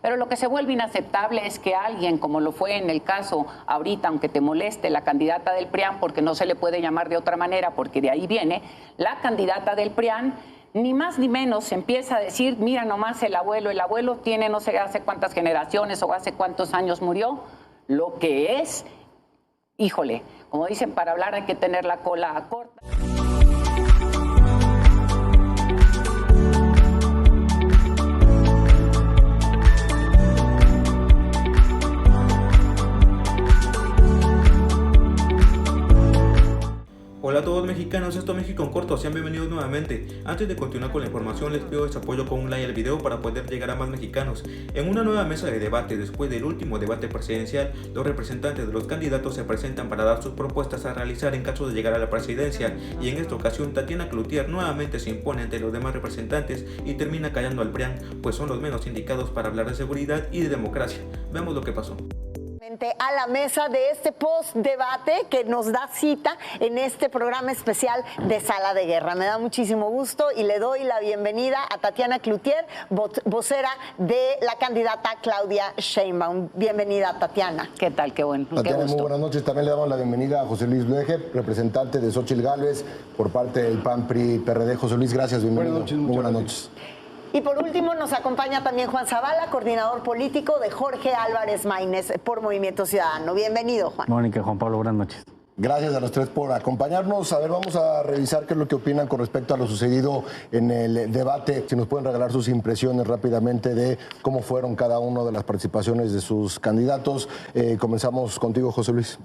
Pero lo que se vuelve inaceptable es que alguien, como lo fue en el caso ahorita, aunque te moleste, la candidata del PRIAN, porque no se le puede llamar de otra manera, porque de ahí viene, la candidata del PRIAN, ni más ni menos empieza a decir, mira nomás el abuelo tiene no sé hace cuántas generaciones o hace cuántos años murió, lo que es, híjole, como dicen, para hablar hay que tener la cola corta. Hola a todos mexicanos, esto es México en corto, sean bienvenidos nuevamente. Antes de continuar con la información les pido su apoyo con un like al video para poder llegar a más mexicanos. En una nueva mesa de debate después del último debate presidencial, los representantes de los candidatos se presentan para dar sus propuestas a realizar en caso de llegar a la presidencia, y en esta ocasión Tatiana Cloutier nuevamente se impone ante los demás representantes y termina callando al PRIAN, pues son los menos indicados para hablar de seguridad y de democracia. Veamos lo que pasó. A la mesa de este post-debate que nos da cita en este programa especial de Sala de Guerra. Me da muchísimo gusto y le doy la bienvenida a Tatiana Cloutier, vocera de la candidata Claudia Sheinbaum. Bienvenida, Tatiana. ¿Qué tal? Qué bueno. Tatiana, muy buenas noches. También le damos la bienvenida a José Luis Luege, representante de Xóchitl Gálvez por parte del PAN, PRI, PRD. José Luis, gracias, bienvenido. Buenas noches, muy buenas noches. Y por último nos acompaña también Juan Zavala, coordinador político de Jorge Álvarez Maínez por Movimiento Ciudadano. Bienvenido, Juan. Mónica, Juan Pablo, buenas noches. Gracias a los tres por acompañarnos. A ver, vamos a revisar qué es lo que opinan con respecto a lo sucedido en el debate. Si nos pueden regalar sus impresiones rápidamente de cómo fueron cada una de las participaciones de sus candidatos. Comenzamos contigo, José Luis.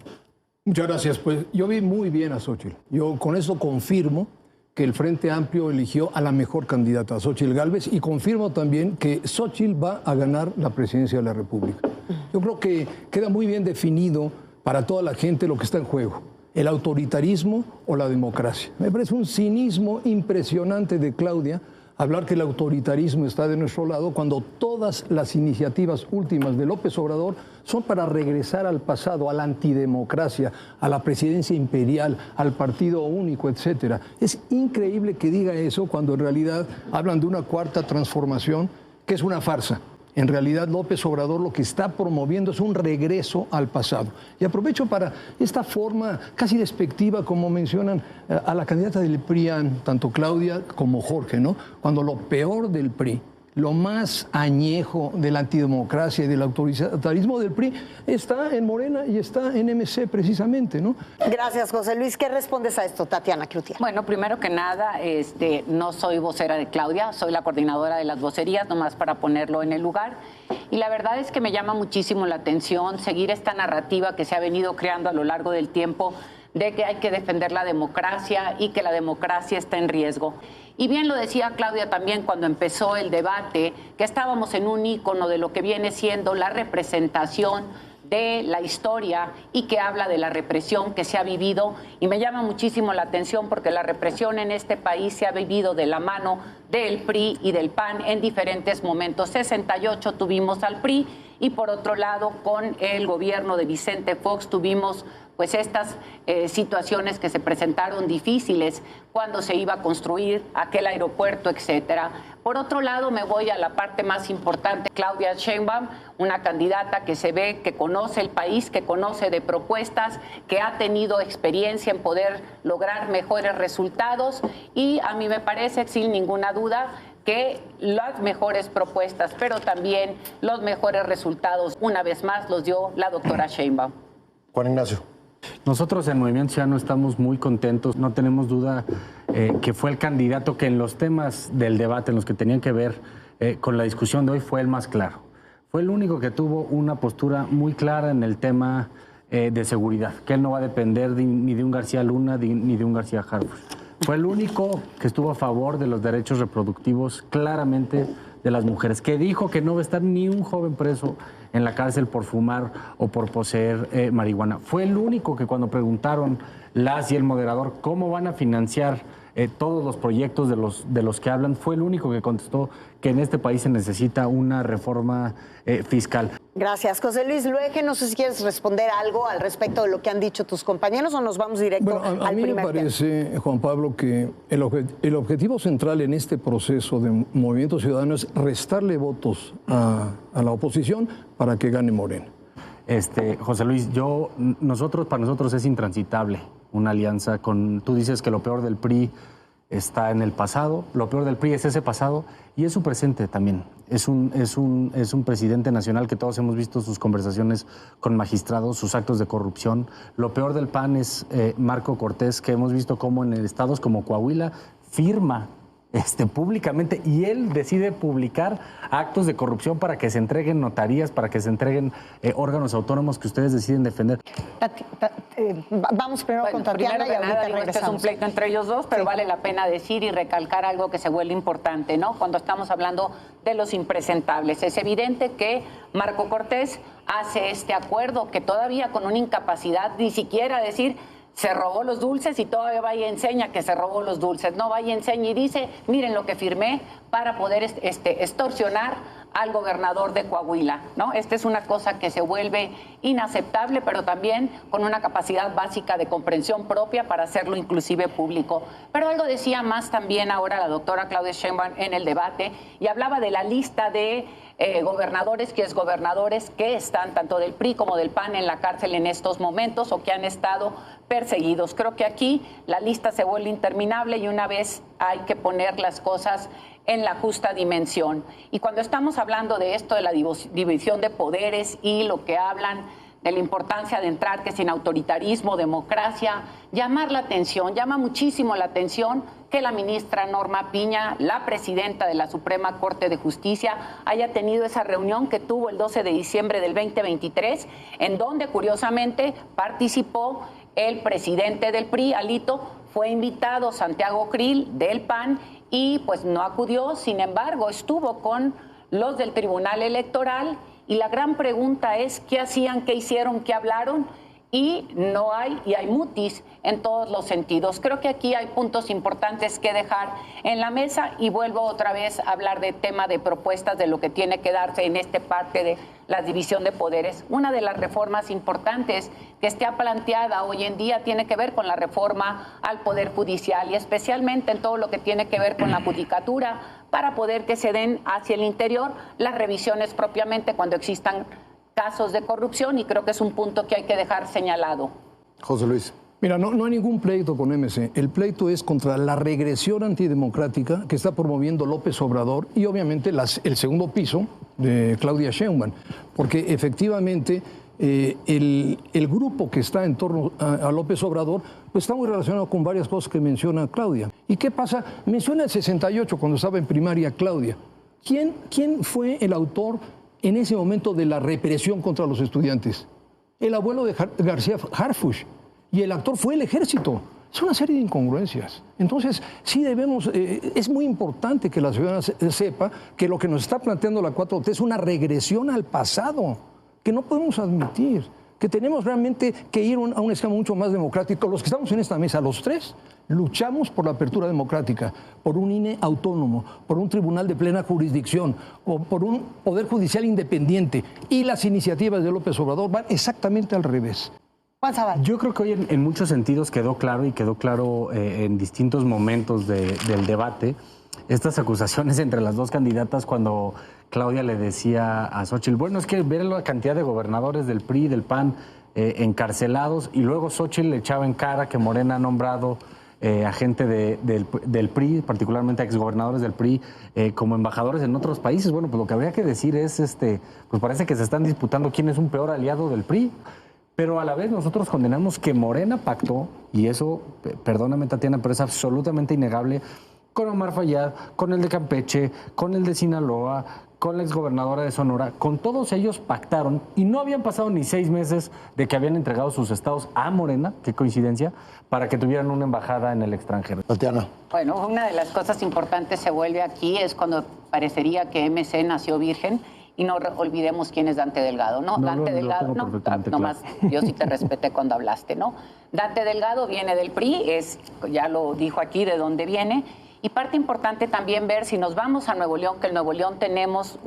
Muchas gracias. Pues yo vi muy bien a Xóchitl. Yo con eso confirmo que el Frente Amplio eligió a la mejor candidata, Xóchitl Gálvez, y confirmo también que Xóchitl va a ganar la presidencia de la República. Yo creo que queda muy bien definido para toda la gente lo que está en juego, el autoritarismo o la democracia. Me parece un cinismo impresionante de Claudia hablar que el autoritarismo está de nuestro lado cuando todas las iniciativas últimas de López Obrador son para regresar al pasado, a la antidemocracia, a la presidencia imperial, al partido único, etcétera. Es increíble que diga eso cuando en realidad hablan de una cuarta transformación que es una farsa. En realidad López Obrador lo que está promoviendo es un regreso al pasado. Y aprovecho para esta forma casi despectiva, como mencionan a la candidata del PRIAN, tanto Claudia como Jorge, ¿no? Cuando lo peor del PRI, lo más añejo de la antidemocracia y del autoritarismo del PRI está en Morena y está en MC precisamente, ¿no? Gracias, José Luis. ¿Qué respondes a esto, Tatiana Cloutier? Bueno, primero que nada, no soy vocera de Claudia, soy la coordinadora de las vocerías, nomás para ponerlo en el lugar. Y la verdad es que me llama muchísimo la atención seguir esta narrativa que se ha venido creando a lo largo del tiempo de que hay que defender la democracia y que la democracia está en riesgo. Y bien lo decía Claudia también cuando empezó el debate, que estábamos en un ícono de lo que viene siendo la representación de la historia y que habla de la represión que se ha vivido, y me llama muchísimo la atención porque la represión en este país se ha vivido de la mano del PRI y del PAN en diferentes momentos. 68 tuvimos al PRI y por otro lado con el gobierno de Vicente Fox tuvimos pues estas situaciones que se presentaron difíciles cuando se iba a construir aquel aeropuerto, etcétera. Por otro lado, me voy a la parte más importante. Claudia Sheinbaum, una candidata que se ve que conoce el país, que conoce de propuestas, que ha tenido experiencia en poder lograr mejores resultados, y a mí me parece, sin ninguna duda, que las mejores propuestas, pero también los mejores resultados, una vez más, los dio la doctora Sheinbaum. Juan Ignacio. Nosotros en Movimiento Ciudadano estamos muy contentos, no tenemos duda que fue el candidato que en los temas del debate, en los que tenían que ver con la discusión de hoy, fue el más claro. Fue el único que tuvo una postura muy clara en el tema de seguridad, que él no va a depender ni de un García Luna ni de un García Harfuch. Fue el único que estuvo a favor de los derechos reproductivos claramente de las mujeres, que dijo que no va a estar ni un joven preso en la cárcel por fumar o por poseer marihuana. Fue el único que cuando preguntaron las y el moderador cómo van a financiar todos los proyectos de los que hablan, fue el único que contestó que en este país se necesita una reforma fiscal. Gracias, José Luis Luege. No sé si quieres responder algo al respecto de lo que han dicho tus compañeros o nos vamos directo Bueno, a al mí me primer tema. parece, Juan Pablo, que el objetivo central en este proceso de Movimiento Ciudadano es restarle votos a la oposición para que gane Morena. José Luis, para nosotros es intransitable una alianza con... Tú dices que lo peor del PRI está en el pasado, lo peor del PRI es ese pasado y es su presente también. Es un presidente nacional que todos hemos visto sus conversaciones con magistrados, sus actos de corrupción. Lo peor del PAN es Marco Cortés, que hemos visto cómo en estados como Coahuila firma públicamente y él decide publicar actos de corrupción para que se entreguen notarías, para que se entreguen órganos autónomos que ustedes deciden defender. Vamos primero con Tatiana primero y que ahorita nada, digo, este es un regresamos. pleito entre ellos dos, pero Sí. vale la pena decir y recalcar algo que se vuelve importante, ¿no? Cuando estamos hablando de los impresentables. Es evidente que Marco Cortés hace este acuerdo que todavía con una incapacidad ni siquiera decir se robó los dulces y todavía va y enseña que se robó los dulces. No, va y enseña y dice, miren lo que firmé para poder extorsionar al gobernador de Coahuila, ¿no? Esta es una cosa que se vuelve inaceptable, pero también con una capacidad básica de comprensión propia para hacerlo inclusive público. Pero algo decía más también ahora la doctora Claudia Sheinbaum en el debate y hablaba de la lista de gobernadores y exgobernadores que están tanto del PRI como del PAN en la cárcel en estos momentos o que han estado perseguidos. Creo que aquí la lista se vuelve interminable y una vez hay que poner las cosas en la justa dimensión. Y cuando estamos hablando de esto, de la división de poderes y lo que hablan de la importancia de entrar, que sin autoritarismo, democracia, llamar la atención, llama muchísimo la atención que la ministra Norma Piña, la presidenta de la Suprema Corte de Justicia, haya tenido esa reunión que tuvo el 12 de diciembre del 2023, en donde curiosamente participó el presidente del PRI, Alito, fue invitado Santiago Krill del PAN y pues no acudió, sin embargo estuvo con los del Tribunal Electoral y la gran pregunta es qué hacían, qué hicieron, qué hablaron y no hay, y hay mutis en todos los sentidos. Creo que aquí hay puntos importantes que dejar en la mesa y vuelvo otra vez a hablar de tema de propuestas de lo que tiene que darse en este parte de la división de poderes. Una de las reformas importantes que está planteada hoy en día tiene que ver con la reforma al Poder Judicial y especialmente en todo lo que tiene que ver con la judicatura para poder que se den hacia el interior las revisiones propiamente cuando existan casos de corrupción y creo que es un punto que hay que dejar señalado. José Luis. Mira, no hay ningún pleito con MC. El pleito es contra la regresión antidemocrática que está promoviendo López Obrador y obviamente el segundo piso de Claudia Sheinbaum, porque efectivamente el grupo que está en torno a López Obrador pues está muy relacionado con varias cosas que menciona Claudia. ¿Y qué pasa? Menciona el 68 cuando estaba en primaria Claudia. ¿Quién fue el autor en ese momento de la represión contra los estudiantes? El abuelo de García Harfuch. Y el actor fue el ejército. Es una serie de incongruencias. Entonces, sí debemos, es muy importante que la ciudadanía sepa que lo que nos está planteando la 4T es una regresión al pasado, que no podemos admitir, que tenemos realmente que ir a un esquema mucho más democrático. Los que estamos en esta mesa, los tres, luchamos por la apertura democrática, por un INE autónomo, por un tribunal de plena jurisdicción, o por un poder judicial independiente. Y las iniciativas de López Obrador van exactamente al revés. Juan Zabal. Yo creo que hoy en muchos sentidos quedó claro y quedó claro en distintos momentos del debate estas acusaciones entre las dos candidatas cuando Claudia le decía a Xóchitl, bueno, es que ver la cantidad de gobernadores del PRI, del PAN encarcelados y luego Xóchitl le echaba en cara que Morena ha nombrado a gente del PRI, particularmente a exgobernadores del PRI, como embajadores en otros países. Bueno, pues lo que habría que decir es, pues parece que se están disputando quién es un peor aliado del PRI. Pero a la vez nosotros condenamos que Morena pactó, y eso, perdóname Tatiana, pero es absolutamente innegable, con Omar Fayad, con el de Campeche, con el de Sinaloa, con la exgobernadora de Sonora, con todos ellos pactaron y no habían pasado ni 6 meses de que habían entregado sus estados a Morena, qué coincidencia, para que tuvieran una embajada en el extranjero. Tatiana. Bueno, una de las cosas importantes se vuelve aquí es cuando parecería que MC nació virgen y no olvidemos quién es Dante Delgado, ¿no? No, Dante lo Delgado, tengo no, perfectamente nomás, claro. yo sí te respeté cuando hablaste, ¿no? Dante Delgado viene del PRI, ya lo dijo aquí de dónde viene, y parte importante también ver si nos vamos a Nuevo León, que en Nuevo León tenemos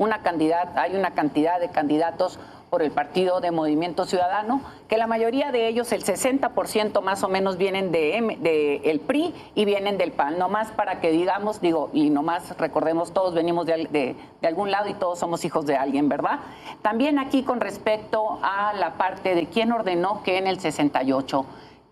hay una cantidad de candidatos por el Partido de Movimiento Ciudadano, que la mayoría de ellos, el 60% más o menos, vienen de el PRI y vienen del PAN. Nomás para que digamos, y nomás recordemos, todos venimos de algún lado y todos somos hijos de alguien, ¿verdad? También aquí con respecto a la parte de quién ordenó que en el 68...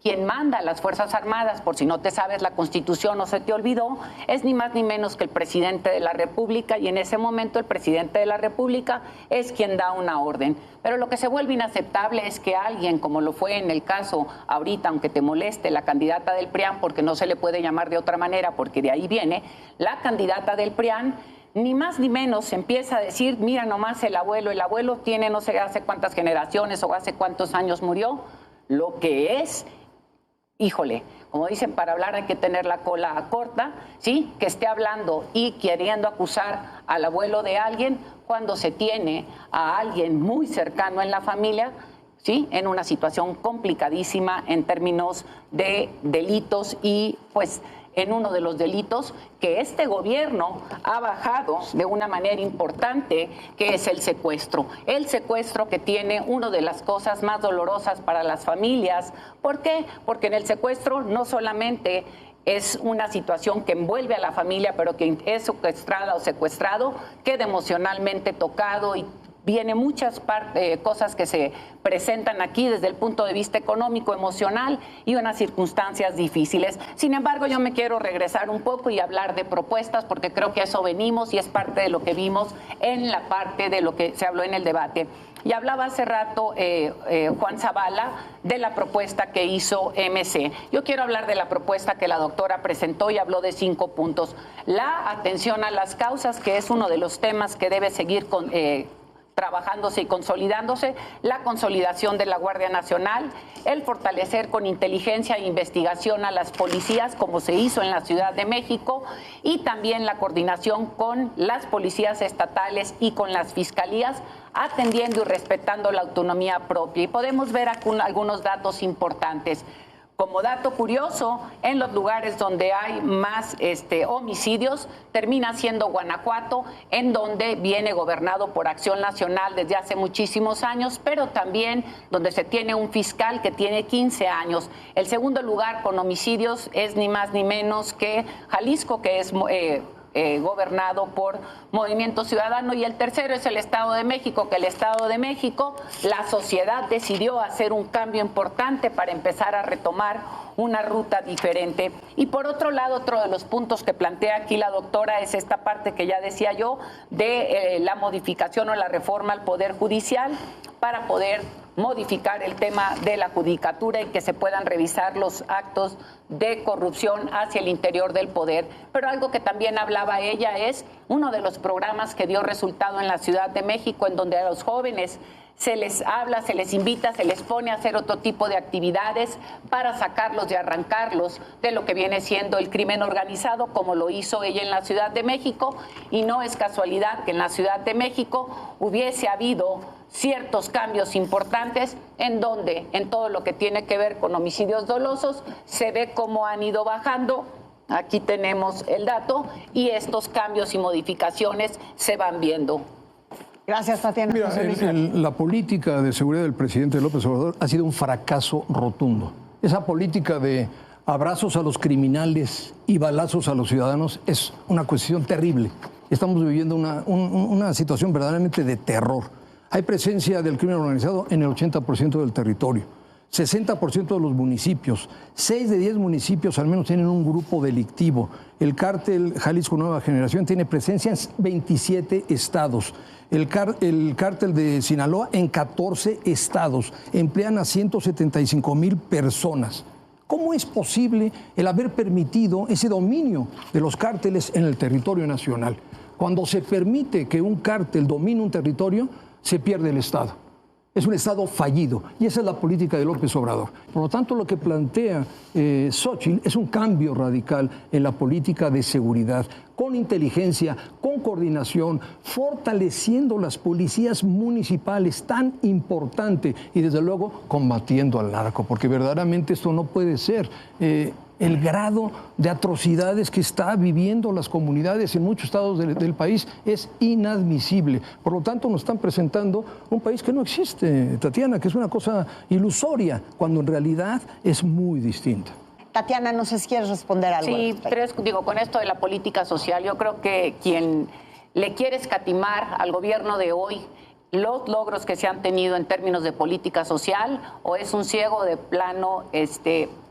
quien manda a las Fuerzas Armadas, por si no te sabes la Constitución o se te olvidó, es ni más ni menos que el presidente de la República, y en ese momento el presidente de la República es quien da una orden. Pero lo que se vuelve inaceptable es que alguien, como lo fue en el caso ahorita, aunque te moleste, la candidata del PRIAN, porque no se le puede llamar de otra manera, porque de ahí viene, la candidata del PRIAN, ni más ni menos empieza a decir, mira nomás el abuelo tiene no sé hace cuántas generaciones o hace cuántos años murió, lo que es... Híjole, como dicen, para hablar hay que tener la cola corta, ¿sí? Que esté hablando y queriendo acusar al abuelo de alguien cuando se tiene a alguien muy cercano en la familia, ¿sí? En una situación complicadísima en términos de delitos y, pues, en uno de los delitos que este gobierno ha bajado de una manera importante, que es el secuestro. El secuestro, que tiene una de las cosas más dolorosas para las familias. ¿Por qué? Porque en el secuestro no solamente es una situación que envuelve a la familia, pero que es secuestrada o secuestrado, queda emocionalmente tocado y viene muchas cosas que se presentan aquí desde el punto de vista económico, emocional y unas circunstancias difíciles. Sin embargo, yo me quiero regresar un poco y hablar de propuestas, porque creo que a eso venimos y es parte de lo que vimos en la parte de lo que se habló en el debate. Y hablaba hace rato Juan Zavala de la propuesta que hizo MC. Yo quiero hablar de la propuesta que la doctora presentó y habló de 5 puntos. La atención a las causas, que es uno de los temas que debe seguir trabajándose y consolidándose, la consolidación de la Guardia Nacional, el fortalecer con inteligencia e investigación a las policías, como se hizo en la Ciudad de México, y también la coordinación con las policías estatales y con las fiscalías, atendiendo y respetando la autonomía propia. Y podemos ver algunos datos importantes. Como dato curioso, en los lugares donde hay más homicidios, termina siendo Guanajuato, en donde viene gobernado por Acción Nacional desde hace muchísimos años, pero también donde se tiene un fiscal que tiene 15 años. El segundo lugar con homicidios es ni más ni menos que Jalisco, que es gobernado por Movimiento Ciudadano, y el tercero es el Estado de México, que el Estado de México, la sociedad decidió hacer un cambio importante para empezar a retomar una ruta diferente. Y por otro lado, otro de los puntos que plantea aquí la doctora es esta parte que ya decía yo, de la modificación o la reforma al Poder Judicial, para poder modificar el tema de la judicatura y que se puedan revisar los actos de corrupción hacia el interior del poder. Pero algo que también hablaba ella es uno de los programas que dio resultado en la Ciudad de México, en donde a los jóvenes se les habla, se les invita, se les pone a hacer otro tipo de actividades para sacarlos y arrancarlos de lo que viene siendo el crimen organizado, como lo hizo ella en la Ciudad de México. Y no es casualidad que en la Ciudad de México hubiese habido ciertos cambios importantes, en donde en todo lo que tiene que ver con homicidios dolosos se ve cómo han ido bajando. Aquí tenemos el dato y estos cambios y modificaciones se van viendo. Gracias, Tatiana. Mira, la política de seguridad del presidente López Obrador ha sido un fracaso rotundo. Esa política de abrazos a los criminales y balazos a los ciudadanos es una cuestión terrible. Estamos viviendo una situación verdaderamente de terror. Hay presencia del crimen organizado en el 80% del territorio, 60% de los municipios, 6 de 10 municipios al menos tienen un grupo delictivo. El cártel Jalisco Nueva Generación tiene presencia en 27 estados. El cártel de Sinaloa en 14 estados. Emplean a 175,000 personas. ¿Cómo es posible el haber permitido ese dominio de los cárteles en el territorio nacional? Cuando se permite que un cártel domine un territorio, se pierde el Estado. Es un Estado fallido y esa es la política de López Obrador. Por lo tanto, lo que plantea Xóchitl es un cambio radical en la política de seguridad, con inteligencia, con coordinación, fortaleciendo las policías municipales, tan importante, y desde luego combatiendo al narco, porque verdaderamente esto no puede ser. El grado de atrocidades que está viviendo las comunidades en muchos estados del país es inadmisible. Por lo tanto, nos están presentando un país que no existe, Tatiana, que es una cosa ilusoria, cuando en realidad es muy distinta. Tatiana, no sé si quieres responder algo. Sí, con esto de la política social, yo creo que quien le quiere escatimar al gobierno de hoy los logros que se han tenido en términos de política social, o es un ciego de plano,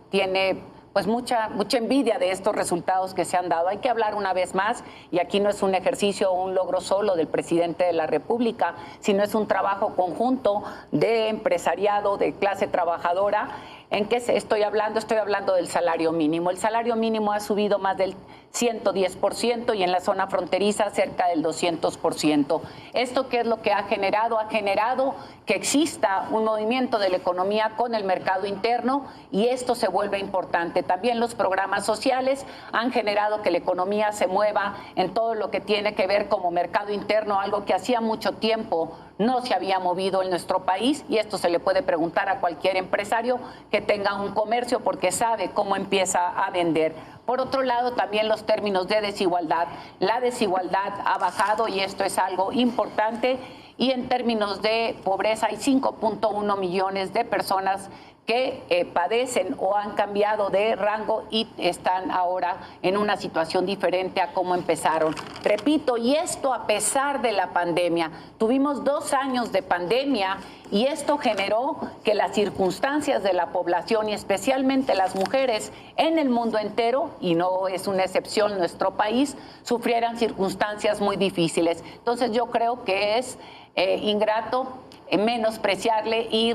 tiene pues mucha envidia de estos resultados que se han dado. Hay que hablar una vez más, y aquí no es un ejercicio o un logro solo del presidente de la República, sino es un trabajo conjunto de empresariado, de clase trabajadora. ¿En qué estoy hablando? Estoy hablando del salario mínimo. El salario mínimo ha subido más del 110% y en la zona fronteriza cerca del 200%. ¿Esto qué es lo que ha generado? Ha generado que exista un movimiento de la economía con el mercado interno, y esto se vuelve importante. También los programas sociales han generado que la economía se mueva en todo lo que tiene que ver como mercado interno, algo que hacía mucho tiempo no se había movido en nuestro país, y esto se le puede preguntar a cualquier empresario que tenga un comercio, porque sabe cómo empieza a vender. Por otro lado, también los términos de desigualdad. La desigualdad ha bajado y esto es algo importante. Y en términos de pobreza, hay 5.1 millones de personas que padecen o han cambiado de rango y están ahora en una situación diferente a cómo empezaron. Repito, y esto a pesar de la pandemia. Tuvimos 2 años de pandemia y esto generó que las circunstancias de la población, y especialmente las mujeres en el mundo entero, y no es una excepción nuestro país, sufrieran circunstancias muy difíciles. Entonces yo creo que es ingrato menospreciarle y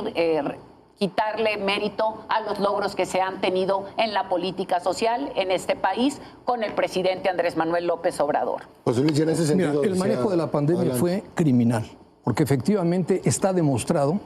quitarle mérito a los logros que se han tenido en la política social en este país con el presidente Andrés Manuel López Obrador. José Luis, en ese sentido, el manejo de la pandemia fue criminal, porque efectivamente está demostrado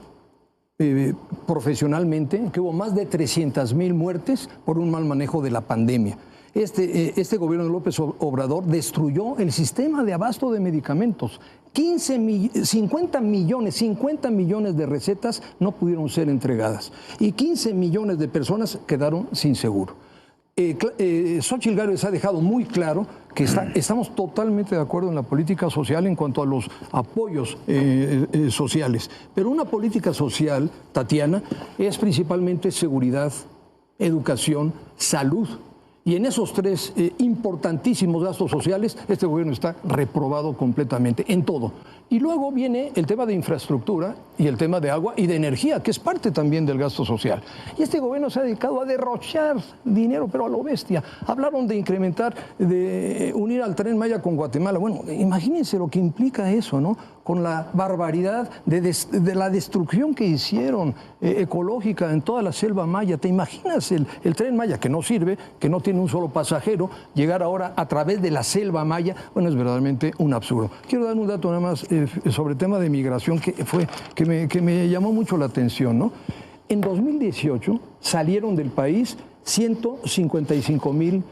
profesionalmente que hubo más de 300,000 muertes por un mal manejo de la pandemia. Este gobierno de López Obrador destruyó el sistema de abasto de medicamentos. 50 millones de recetas no pudieron ser entregadas y 15 millones de personas quedaron sin seguro. Xóchitl Gálvez ha dejado muy claro que estamos totalmente de acuerdo en la política social en cuanto a los apoyos sociales. Pero una política social, Tatiana, es principalmente seguridad, educación, salud. Y en esos 3 importantísimos gastos sociales, este gobierno está reprobado completamente en todo. Y luego viene el tema de infraestructura y el tema de agua y de energía, que es parte también del gasto social. Y este gobierno se ha dedicado a derrochar dinero, pero a lo bestia. Hablaron de incrementar, de unir al Tren Maya con Guatemala. Bueno, imagínense lo que implica eso, ¿no? Con la barbaridad de la destrucción que hicieron ecológica en toda la selva maya. ¿Te imaginas el Tren Maya, que no sirve, que no tiene un solo pasajero, llegar ahora a través de la selva maya? Bueno, es verdaderamente un absurdo. Quiero dar un dato nada más sobre el tema de migración que me llamó mucho la atención, ¿no? En 2018 salieron del país 155,000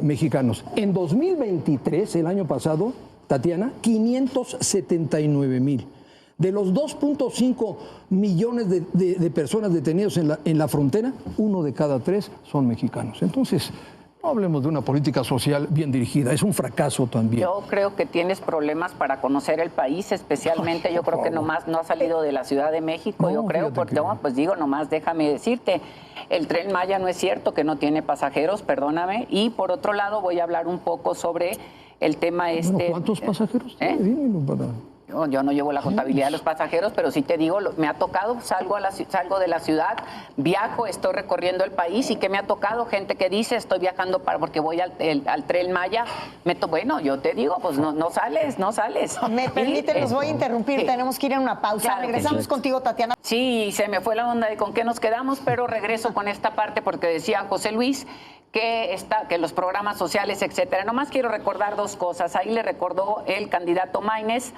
mexicanos. En 2023, el año pasado, Tatiana, 579,000. De los 2.5 millones de personas detenidas en la frontera, 1 de cada 3 son mexicanos. Entonces, no hablemos de una política social bien dirigida, es un fracaso también. Yo creo que tienes problemas para conocer el país, especialmente yo creo que nomás no ha salido de la Ciudad de México, yo creo, porque pues digo, nomás déjame decirte, el Tren Maya no es cierto que no tiene pasajeros, perdóname, y por otro lado voy a hablar un poco sobre el tema ¿Cuántos pasajeros? Dímelo para... Yo no llevo la contabilidad de los pasajeros, pero sí te digo, me ha tocado, salgo de la ciudad, viajo, estoy recorriendo el país, y que me ha tocado gente que dice, estoy viajando porque voy al Tren Maya. Bueno, yo te digo, pues no sales. Me permite, los voy a interrumpir, sí. Tenemos que ir a una pausa. Claro, regresamos contigo, Tatiana. Sí, se me fue la onda de con qué nos quedamos, pero regreso con esta parte porque decía José Luis que los programas sociales, etcétera. Nomás quiero recordar 2 cosas. Ahí le recordó el candidato Maínez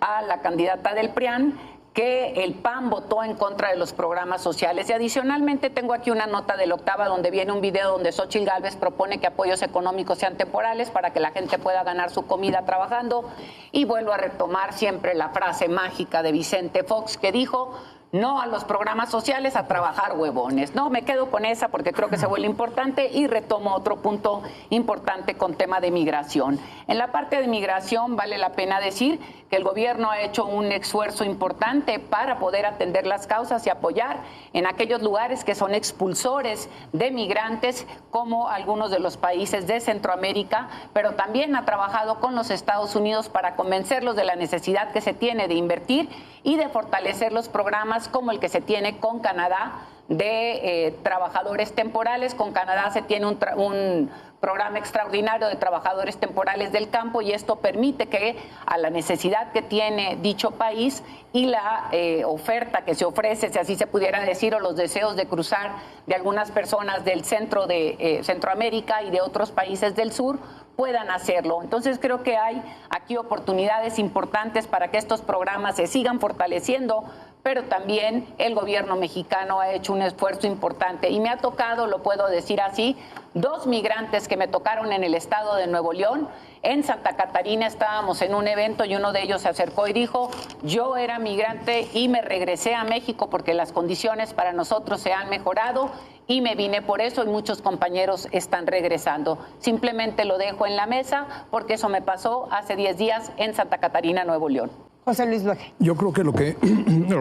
a la candidata del PRIAN que el PAN votó en contra de los programas sociales. Y adicionalmente tengo aquí una nota de La Octava donde viene un video donde Xóchitl Gálvez propone que apoyos económicos sean temporales para que la gente pueda ganar su comida trabajando. Y vuelvo a retomar siempre la frase mágica de Vicente Fox que dijo: no a los programas sociales, a trabajar huevones. No, me quedo con esa porque creo que se vuelve importante y retomo otro punto importante con tema de migración. En la parte de migración vale la pena decir que el gobierno ha hecho un esfuerzo importante para poder atender las causas y apoyar en aquellos lugares que son expulsores de migrantes, como algunos de los países de Centroamérica, pero también ha trabajado con los Estados Unidos para convencerlos de la necesidad que se tiene de invertir y de fortalecer los programas como el que se tiene con Canadá de trabajadores temporales. Con Canadá se tiene un programa extraordinario de trabajadores temporales del campo y esto permite que a la necesidad que tiene dicho país y la oferta que se ofrece, si así se pudiera decir, o los deseos de cruzar de algunas personas del centro de Centroamérica y de otros países del sur, puedan hacerlo. Entonces creo que hay aquí oportunidades importantes para que estos programas se sigan fortaleciendo, pero también el gobierno mexicano ha hecho un esfuerzo importante y me ha tocado, lo puedo decir así, 2 migrantes que me tocaron en el estado de Nuevo León. En Santa Catarina estábamos en un evento y uno de ellos se acercó y dijo: yo era migrante y me regresé a México porque las condiciones para nosotros se han mejorado y me vine por eso y muchos compañeros están regresando. Simplemente lo dejo en la mesa porque eso me pasó hace 10 días en Santa Catarina, Nuevo León. José Luis Blaque. Yo creo que lo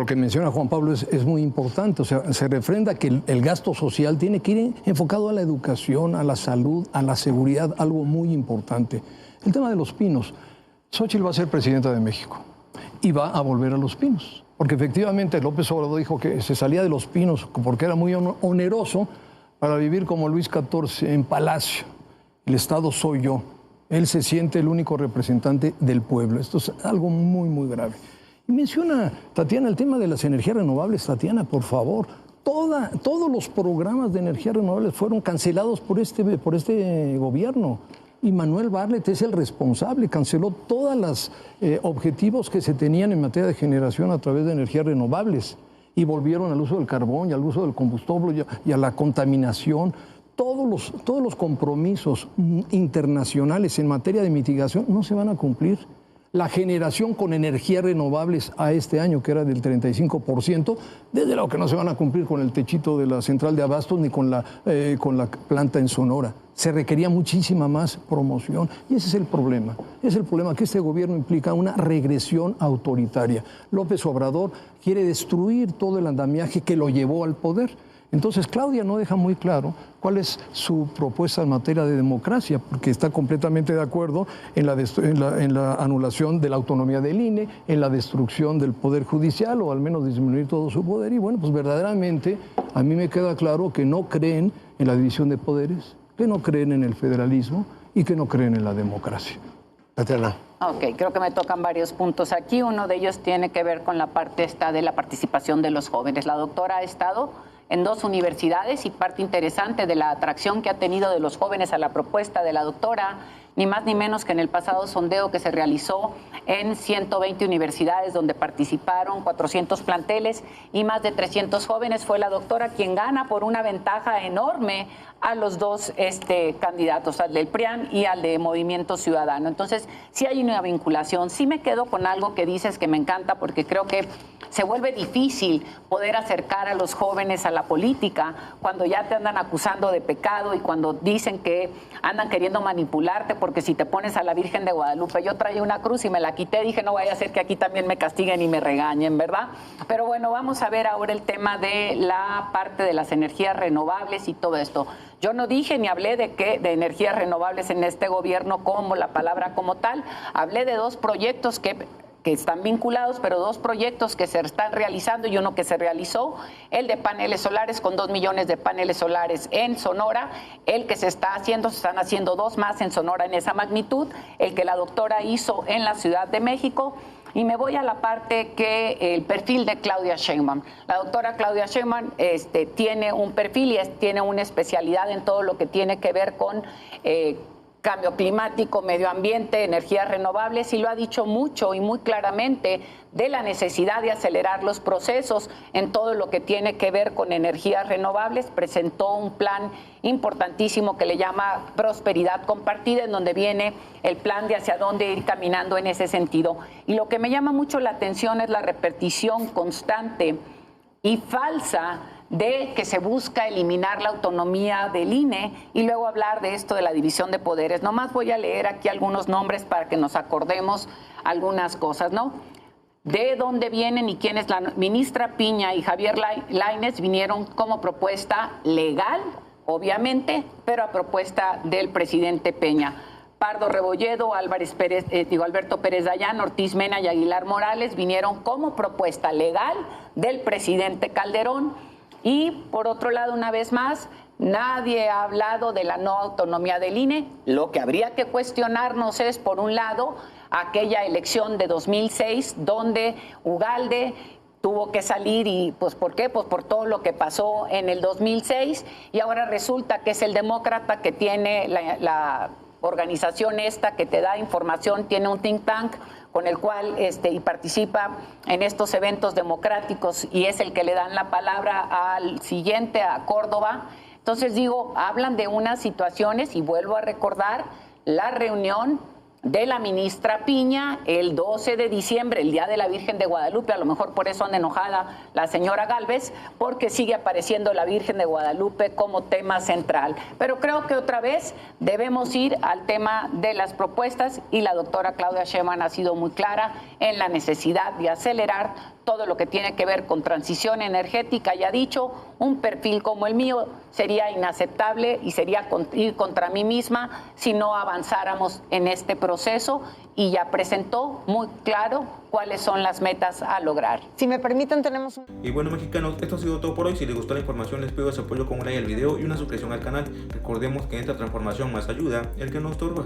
que menciona Juan Pablo es muy importante. O sea, se refrenda que el gasto social tiene que ir enfocado a la educación, a la salud, a la seguridad, algo muy importante. El tema de Los Pinos. Xóchitl va a ser presidenta de México y va a volver a Los Pinos. Porque efectivamente López Obrador dijo que se salía de Los Pinos porque era muy oneroso para vivir como Luis XIV en palacio. El Estado soy yo. Él se siente el único representante del pueblo. Esto es algo muy, muy grave. Y menciona, Tatiana, el tema de las energías renovables. Tatiana, por favor, todos los programas de energías renovables fueron cancelados por este gobierno. Y Manuel Bartlett es el responsable, canceló todos los objetivos que se tenían en materia de generación a través de energías renovables. Y volvieron al uso del carbón y al uso del combustible y a la contaminación. Todos los compromisos internacionales en materia de mitigación no se van a cumplir. La generación con energías renovables a este año, que era del 35%, desde luego que no se van a cumplir con el techito de la central de abastos ni con la planta en Sonora. Se requería muchísima más promoción y ese es el problema. Es el problema que este gobierno implica una regresión autoritaria. López Obrador quiere destruir todo el andamiaje que lo llevó al poder. Entonces, Claudia no deja muy claro cuál es su propuesta en materia de democracia, porque está completamente de acuerdo en la anulación de la autonomía del INE, en la destrucción del Poder Judicial, o al menos disminuir todo su poder. Y bueno, pues verdaderamente a mí me queda claro que no creen en la división de poderes, que no creen en el federalismo y que no creen en la democracia. Tatiana. Ok, creo que me tocan varios puntos aquí. Uno de ellos tiene que ver con la parte de la participación de los jóvenes. La doctora ha estado en 2 universidades y parte interesante de la atracción que ha tenido de los jóvenes a la propuesta de la doctora, ni más ni menos que en el pasado sondeo que se realizó en 120 universidades donde participaron 400 planteles y más de 300 jóvenes, fue la doctora quien gana por una ventaja enorme a los 2 candidatos, al del PRIAN y al de Movimiento Ciudadano. Entonces, sí hay una vinculación. Sí me quedo con algo que dices que me encanta porque creo que se vuelve difícil poder acercar a los jóvenes a la política cuando ya te andan acusando de pecado y cuando dicen que andan queriendo manipularte porque si te pones a la Virgen de Guadalupe, yo traía una cruz y me la quité, dije no vaya a ser que aquí también me castiguen y me regañen, ¿verdad? Pero bueno, vamos a ver ahora el tema de la parte de las energías renovables y todo esto. Yo no dije ni hablé de energías renovables en este gobierno como la palabra como tal, hablé de 2 proyectos que están vinculados, pero 2 proyectos que se están realizando y uno que se realizó, el de paneles solares con 2 millones de paneles solares en Sonora, el que se están haciendo 2 más en Sonora en esa magnitud, el que la doctora hizo en la Ciudad de México. Y me voy a la parte el perfil de Claudia Sheinbaum. La doctora Claudia Sheinbaum tiene un perfil y tiene una especialidad en todo lo que tiene que ver con cambio climático, medio ambiente, energías renovables, y lo ha dicho mucho y muy claramente de la necesidad de acelerar los procesos en todo lo que tiene que ver con energías renovables. Presentó un plan importantísimo que le llama Prosperidad Compartida, en donde viene el plan de hacia dónde ir caminando en ese sentido. Y lo que me llama mucho la atención es la repetición constante y falsa de que se busca eliminar la autonomía del INE y luego hablar de esto de la división de poderes. Nomás voy a leer aquí algunos nombres para que nos acordemos algunas cosas, ¿no? De dónde vienen y quiénes. La ministra Piña y Javier Lainez vinieron como propuesta legal, obviamente, pero a propuesta del presidente Peña. Pardo Rebolledo, Alberto Pérez Dayán, Ortiz Mena y Aguilar Morales vinieron como propuesta legal del presidente Calderón. Y por otro lado, una vez más, nadie ha hablado de la no autonomía del INE. Lo que habría que cuestionarnos es, por un lado, aquella elección de 2006 donde Ugalde tuvo que salir y, pues, ¿por qué? Pues por todo lo que pasó en el 2006, y ahora resulta que es el demócrata que tiene la organización esta que te da información, tiene un think tank con el cual y participa en estos eventos democráticos y es el que le dan la palabra al siguiente, a Córdoba. Entonces digo, hablan de unas situaciones, y vuelvo a recordar la reunión de la ministra Piña el 12 de diciembre, el Día de la Virgen de Guadalupe. A lo mejor por eso anda enojada la señora Gálvez, porque sigue apareciendo la Virgen de Guadalupe como tema central. Pero creo que otra vez debemos ir al tema de las propuestas, y la doctora Claudia Sheinbaum ha sido muy clara en la necesidad de acelerar todo lo que tiene que ver con transición energética, y ha dicho, un perfil como el mío sería inaceptable y sería ir contra mí misma si no avanzáramos en este proceso, y ya presentó muy claro cuáles son las metas a lograr. Si me permiten, tenemos un... Y bueno, mexicanos, esto ha sido todo por hoy. Si les gustó la información, les pido su apoyo con un like al video y una suscripción al canal. Recordemos que en esta transformación más ayuda el que nos estorba.